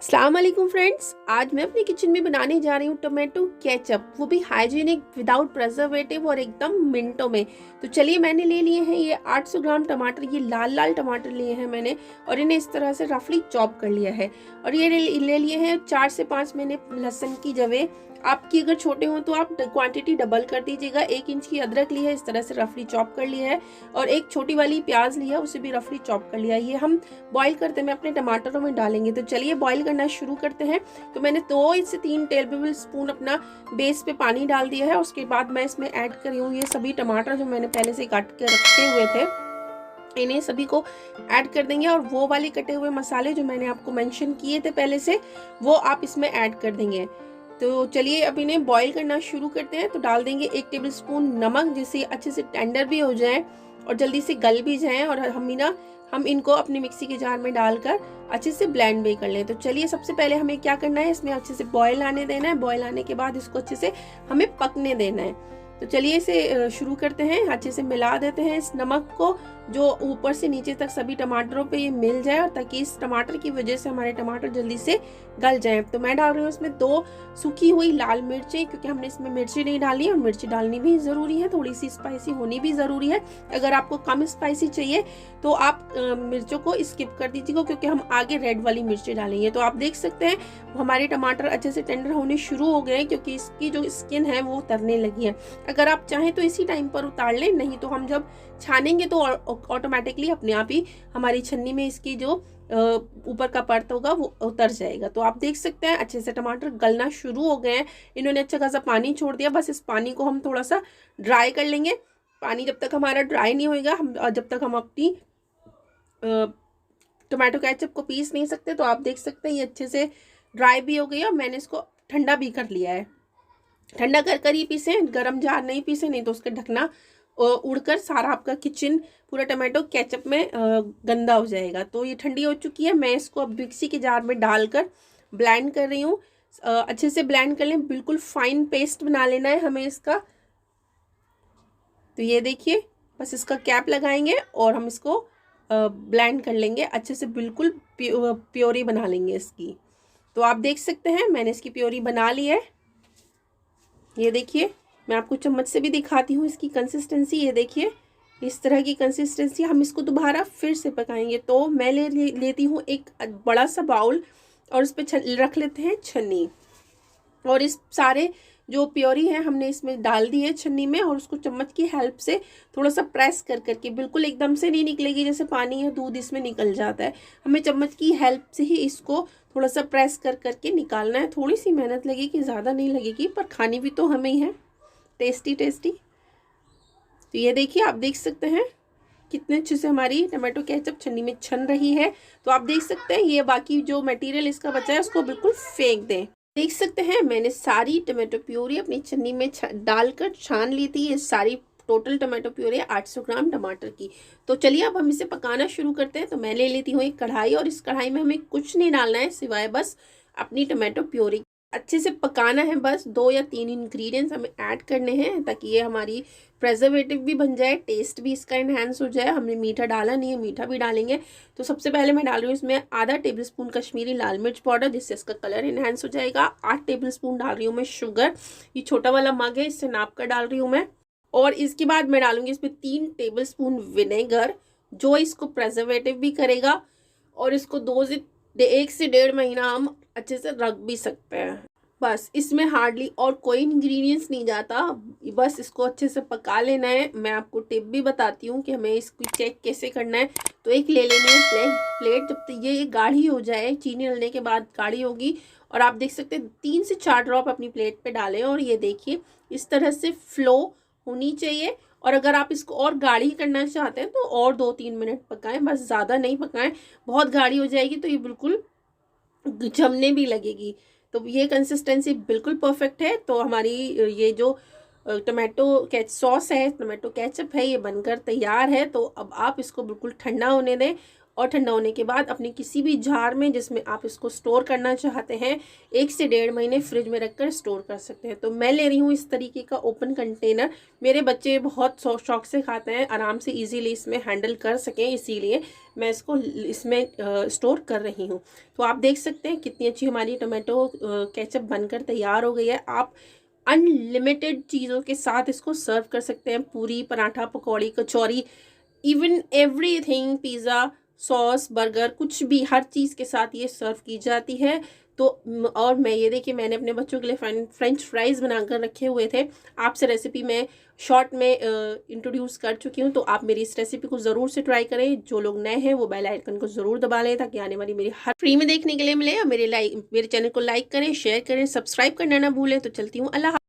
अस्सलाम वालेकुम फ्रेंड्स, आज मैं अपने किचन में बनाने जा रही हूँ टोमेटो केचप, वो भी हाइजीनिक विदाउट प्रिजर्वेटिव और एकदम मिनटों में। तो चलिए, मैंने ले लिए हैं ये 800 ग्राम टमाटर। ये लाल लाल टमाटर लिए हैं मैंने और इन्हें इस तरह से रफली चॉप कर लिया है। और ये ले लिए हैं 4 से 5 मैंने लहसुन की जवें। आपकी अगर छोटे हो तो आप क्वांटिटी डबल कर दीजिएगा। 1 इंच की अदरक ली है, इस तरह से रफली चॉप कर लिया है। और एक छोटी वाली प्याज ली है, उसे भी रफली चॉप कर लिया है। ये हम बॉईल करते में अपने टमाटरों में डालेंगे। तो चलिए बॉईल करना शुरू करते हैं। तो मैंने 2 से 3 टेबल स्पून अपना बेस पे पानी डाल दिया है। उसके बाद मैं इसमें ऐड कर रही हूँ ये सभी टमाटर जो मैंने पहले से काट के रखे हुए थे, इन्हें सभी को ऐड कर देंगे। और वो वाले कटे हुए मसाले जो मैंने आपको मेंशन किए थे पहले से, वो आप इसमें ऐड कर देंगे। तो चलिए अब इन्हें बॉईल करना शुरू करते हैं। तो डाल देंगे 1 टेबल स्पून नमक, जिससे अच्छे से टेंडर भी हो जाए और जल्दी से गल भी जाए। और हम इनको अपने मिक्सी के जार में डालकर अच्छे से ब्लेंड भी कर लें। तो चलिए, सबसे पहले हमें क्या करना है, इसमें अच्छे से बॉईल आने देना है। बॉईल आने के बाद इसको अच्छे से हमें पकने देना है। तो चलिए इसे शुरू करते हैं। अच्छे से मिला देते हैं इस नमक को, जो ऊपर से नीचे तक सभी टमाटरों पे ये मिल जाए, और ताकि इस टमाटर की वजह से हमारे टमाटर जल्दी से गल जाएं। तो मैं डाल रही हूँ इसमें 2 सूखी हुई लाल मिर्चें, क्योंकि हमने इसमें मिर्ची नहीं डाली और मिर्ची डालनी भी ज़रूरी है, थोड़ी सी स्पाइसी होनी भी ज़रूरी है। अगर आपको कम स्पाइसी चाहिए तो आप मिर्चों को स्किप कर दीजिएगा, क्योंकि हम आगे रेड वाली मिर्ची डालेंगे। तो आप देख सकते हैं हमारे टमाटर अच्छे से टेंडर होने शुरू हो गए हैं, क्योंकि इसकी जो स्किन है वो उतरने लगी है। अगर आप चाहें तो इसी टाइम पर उतार लें, नहीं तो हम जब छानेंगे तो ऑटोमेटिकली अपने आप ही हमारी छन्नी में इसकी जो ऊपर का परत होगा वो उतर जाएगा। तो आप देख सकते हैं अच्छे से टमाटर गलना शुरू हो गए हैं। इन्होंने अच्छा खासा पानी छोड़ दिया। बस इस पानी को हम थोड़ा सा ड्राई कर लेंगे। पानी जब तक हमारा ड्राई नहीं होएगा, जब तक हम अपनी टमाटो केचप को पीस नहीं सकते। तो आप देख सकते हैं ये अच्छे से ड्राई भी हो गई है और मैंने इसको ठंडा भी कर लिया है। ठंडा कर ही पीसे, गरम जार नहीं पीसे, नहीं तो उसका ढकना उड़कर सारा आपका किचन पूरा टमाटो केचप में गंदा हो जाएगा। तो ये ठंडी हो चुकी है। मैं इसको अब मिक्सी के जार में डालकर ब्लेंड कर रही हूँ। अच्छे से ब्लेंड कर लें, बिल्कुल फाइन पेस्ट बना लेना है हमें इसका। तो ये देखिए, बस इसका कैप लगाएंगे और हम इसको ब्लेंड कर लेंगे अच्छे से, बिल्कुल प्योरी बना लेंगे इसकी। तो आप देख सकते हैं मैंने इसकी प्योरी बना ली है। ये देखिए, मैं आपको चम्मच से भी दिखाती हूँ इसकी कंसिस्टेंसी। ये देखिए, इस तरह की कंसिस्टेंसी। हम इसको दोबारा फिर से पकाएंगे। तो मैं लेती हूँ एक बड़ा सा बाउल और उस पर रख लेते हैं छन्नी। और इस सारे जो प्योरी है हमने इसमें डाल दी है छन्नी में, और उसको चम्मच की हेल्प से थोड़ा सा प्रेस कर करके, बिल्कुल एकदम से नहीं निकलेगी, जैसे पानी या दूध इसमें निकल जाता है। हमें चम्मच की हेल्प से ही इसको थोड़ा सा प्रेस कर करके निकालना है। थोड़ी सी मेहनत लगेगी, ज़्यादा नहीं लगेगी, पर खानी भी तो हमें ही है, टेस्टी टेस्टी। तो ये देखिए, आप देख सकते हैं कितने अच्छे से हमारी टमाटो केचप छन्नी में छन रही है। तो आप देख सकते हैं ये बाकी जो मटेरियल इसका बचा है उसको बिल्कुल फेंक दें। देख सकते हैं मैंने सारी टमाटो प्यूरी अपनी छन्नी में डालकर छान ली थी। ये सारी टोटल टमाटो प्यूरी 800 ग्राम टमाटर की। तो चलिए अब हम इसे पकाना शुरू करते हैं। तो मैं ले लेती हूँ एक कढ़ाई, और इस कढ़ाई में हमें कुछ नहीं डालना है सिवाय बस अपनी टमाटो प्यूरी। अच्छे से पकाना है, बस 2 या 3 इंग्रेडिएंट्स हमें ऐड करने हैं, ताकि ये हमारी प्रिजर्वेटिव भी बन जाए, टेस्ट भी इसका इन्हेंस हो जाए। हमने मीठा डाला नहीं है, मीठा भी डालेंगे। तो सबसे पहले मैं डाल रही हूँ इसमें आधा टेबल स्पून कश्मीरी लाल मिर्च पाउडर, जिससे इसका कलर इन्हेंस हो जाएगा। 8 टेबल स्पून डाल रही हूँ मैं शुगर। ये छोटा वाला मग है, इससे नाप कर डाल रही हूँ मैं। और इसके बाद मैं डालूंगी इसमें 3 टेबल स्पून विनेगर, जो इसको प्रिजर्वेटिव भी करेगा और इसको 1 से 1.5 महीना हम अच्छे से रख भी सकते हैं। बस इसमें हार्डली और कोई इंग्रेडिएंट्स नहीं जाता, बस इसको अच्छे से पका लेना है। मैं आपको टिप भी बताती हूँ कि हमें इसको चेक कैसे करना है। तो एक ले लेनी है प्लेट। जब तक ये गाढ़ी हो जाए, चीनी डालने के बाद गाढ़ी होगी, और आप देख सकते हैं 3 से 4 ड्रॉप अपनी प्लेट पे डालें। और ये देखिए, इस तरह से फ्लो होनी चाहिए। और अगर आप इसको और गाढ़ी करना चाहते हैं तो और 2-3 मिनट पकाएं, बस ज़्यादा नहीं पकाएं। बहुत गाढ़ी हो जाएगी तो ये बिल्कुल जमने भी लगेगी। तो ये कंसिस्टेंसी बिल्कुल परफेक्ट है। तो हमारी ये जो टमाटो सॉस है, टमाटो केचप है, ये बनकर तैयार है। तो अब आप इसको बिल्कुल ठंडा होने दें और ठंडा होने के बाद अपने किसी भी जार में जिसमें आप इसको स्टोर करना चाहते हैं 1 से 1.5 महीने फ्रिज में रखकर स्टोर कर सकते हैं। तो मैं ले रही हूँ इस तरीके का ओपन कंटेनर। मेरे बच्चे बहुत शौक से खाते हैं, आराम से इजीली इसमें हैंडल कर सकें, इसीलिए मैं इसको इसमें स्टोर कर रही हूँ। तो आप देख सकते हैं कितनी अच्छी हमारी टोमेटो केचप बनकर तैयार हो गई है। आप अनलिमिटेड चीज़ों के साथ इसको सर्व कर सकते हैं, puri, paratha, pakodi, kachori, even everything, pizza, sauce, burger, कुछ भी, हर चीज़ के साथ ये सर्व की जाती है। तो और मैं ये देखिए मैंने अपने बच्चों के लिए फ्रेंच फ्राइज़ बनाकर रखे हुए थे। आपसे रेसिपी मैं शॉर्ट में इंट्रोड्यूस कर चुकी हूँ, तो आप मेरी इस रेसिपी को ज़रूर से ट्राई करें। जो लोग नए हैं वो बेल आइकन को ज़रूर दबा लें ताकि आने वाली मेरी हर फ्री में देखने के लिए मिले। और मेरे चैनल को लाइक करें, शेयर करें, सब्सक्राइब करना ना भूलें। तो चलती हूँ, अल्लाह।